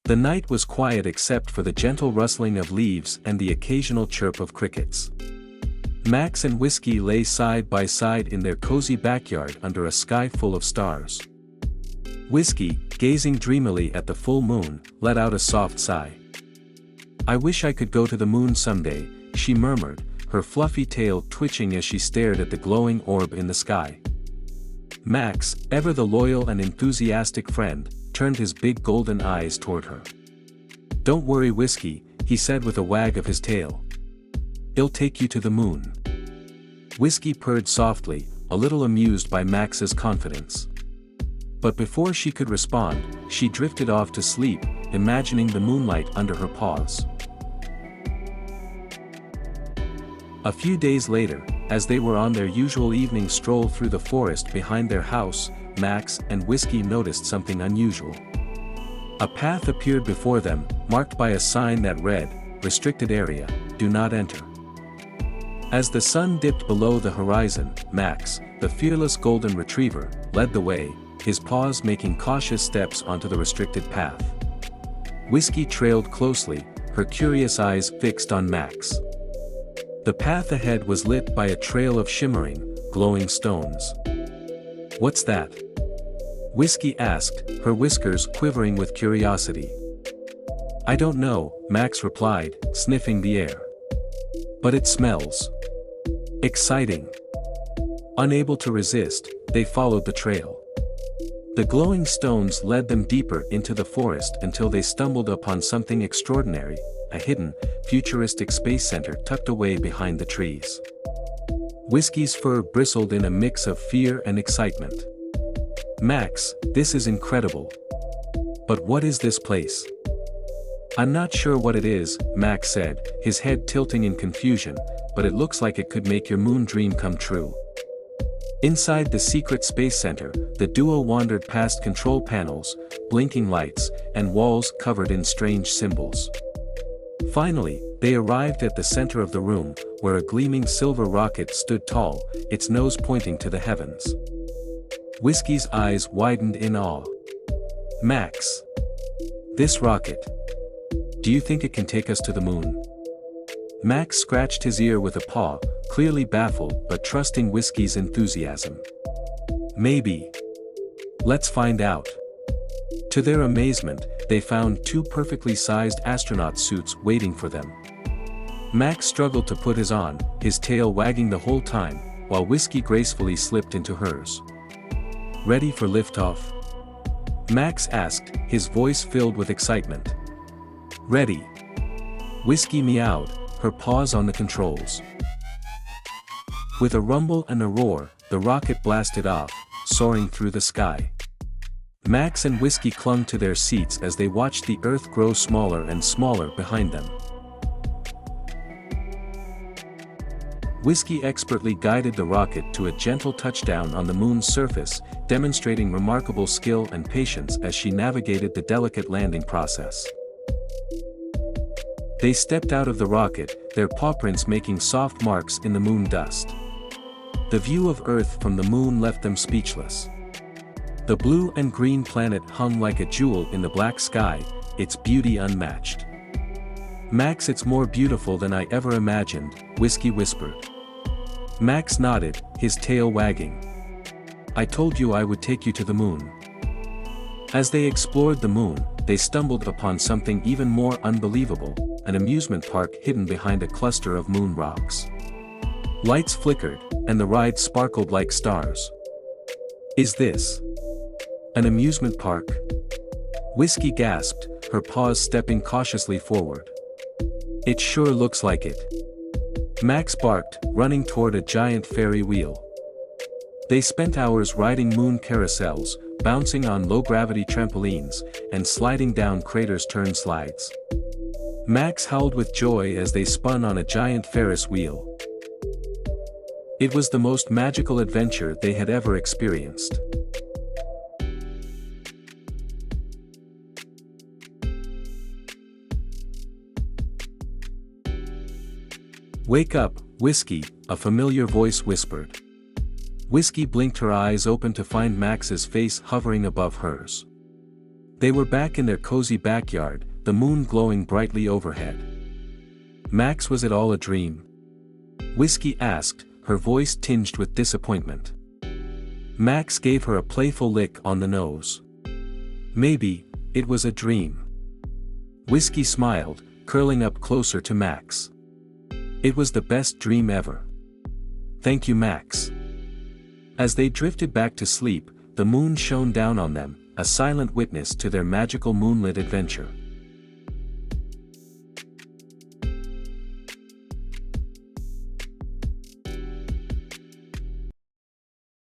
The night was quiet except for the gentle rustling of leaves and the occasional chirp of crickets. Max and Whisky lay side by side in their cozy backyard under a sky full of stars. Whisky, gazing dreamily at the full moon, let out a soft sigh. "I wish I could go to the moon someday," she murmured, her fluffy tail twitching as she stared at the glowing orb in the sky. Max, ever the loyal and enthusiastic friend, turned his big golden eyes toward her. "Don't worry, Whisky," he said with a wag of his tail. "I'll take you to the moon." Whisky purred softly, a little amused by Max's confidence. But before she could respond, she drifted off to sleep, imagining the moonlight under her paws. A few days later, as they were on their usual evening stroll through the forest behind their house, Max and Whisky noticed something unusual. A path appeared before them, marked by a sign that read, "Restricted area, do not enter." As the sun dipped below the horizon, Max, the fearless golden retriever, led the way, his paws making cautious steps onto the restricted path. Whisky trailed closely, her curious eyes fixed on Max. The path ahead was lit by a trail of shimmering, glowing stones. "What's that?" Whisky asked, her whiskers quivering with curiosity. "I don't know," Max replied, sniffing the air. "But it smells exciting." Unable to resist, they followed the trail. The glowing stones led them deeper into the forest until they stumbled upon something extraordinary, a hidden, futuristic space center tucked away behind the trees. Whisky's fur bristled in a mix of fear and excitement. "Max, this is incredible. But what is this place?" "I'm not sure what it is," Max said, his head tilting in confusion, "but it looks like it could make your moon dream come true." Inside the secret space center, the duo wandered past control panels, blinking lights, and walls covered in strange symbols. Finally, they arrived at the center of the room, where a gleaming silver rocket stood tall, its nose pointing to the heavens. Whisky's eyes widened in awe. "Max! This rocket! Do you think it can take us to the moon?" Max scratched his ear with a paw, clearly baffled but trusting Whisky's enthusiasm. "Maybe. Let's find out." To their amazement, they found two perfectly sized astronaut suits waiting for them. Max struggled to put his on, his tail wagging the whole time, while Whisky gracefully slipped into hers. "Ready for liftoff?" Max asked, his voice filled with excitement. "Ready." Whisky meowed, her paws on the controls. With a rumble and a roar, the rocket blasted off, soaring through the sky. Max and Whisky clung to their seats as they watched the Earth grow smaller and smaller behind them. Whisky expertly guided the rocket to a gentle touchdown on the moon's surface, demonstrating remarkable skill and patience as she navigated the delicate landing process. They stepped out of the rocket, their paw prints making soft marks in the moon dust. The view of Earth from the moon left them speechless. The blue and green planet hung like a jewel in the black sky, its beauty unmatched. "Max, it's more beautiful than I ever imagined," Whisky whispered. Max nodded, his tail wagging. "I told you I would take you to the moon." As they explored the moon, they stumbled upon something even more unbelievable, an amusement park hidden behind a cluster of moon rocks. Lights flickered, and the ride sparkled like stars. "Is this an amusement park?" Whisky gasped, her paws stepping cautiously forward. "It sure looks like it." Max barked, running toward a giant ferry wheel. They spent hours riding moon carousels, bouncing on low-gravity trampolines, and sliding down craters turn slides. Max howled with joy as they spun on a giant Ferris wheel. It was the most magical adventure they had ever experienced. "Wake up, Whisky," a familiar voice whispered. Whisky blinked her eyes open to find Max's face hovering above hers. They were back in their cozy backyard, the moon glowing brightly overhead. "Max, was it all a dream?" Whisky asked, her voice tinged with disappointment. Max gave her a playful lick on the nose. "Maybe, it was a dream." Whisky smiled, curling up closer to Max. "It was the best dream ever. Thank you, Max." As they drifted back to sleep, the moon shone down on them, a silent witness to their magical moonlit adventure.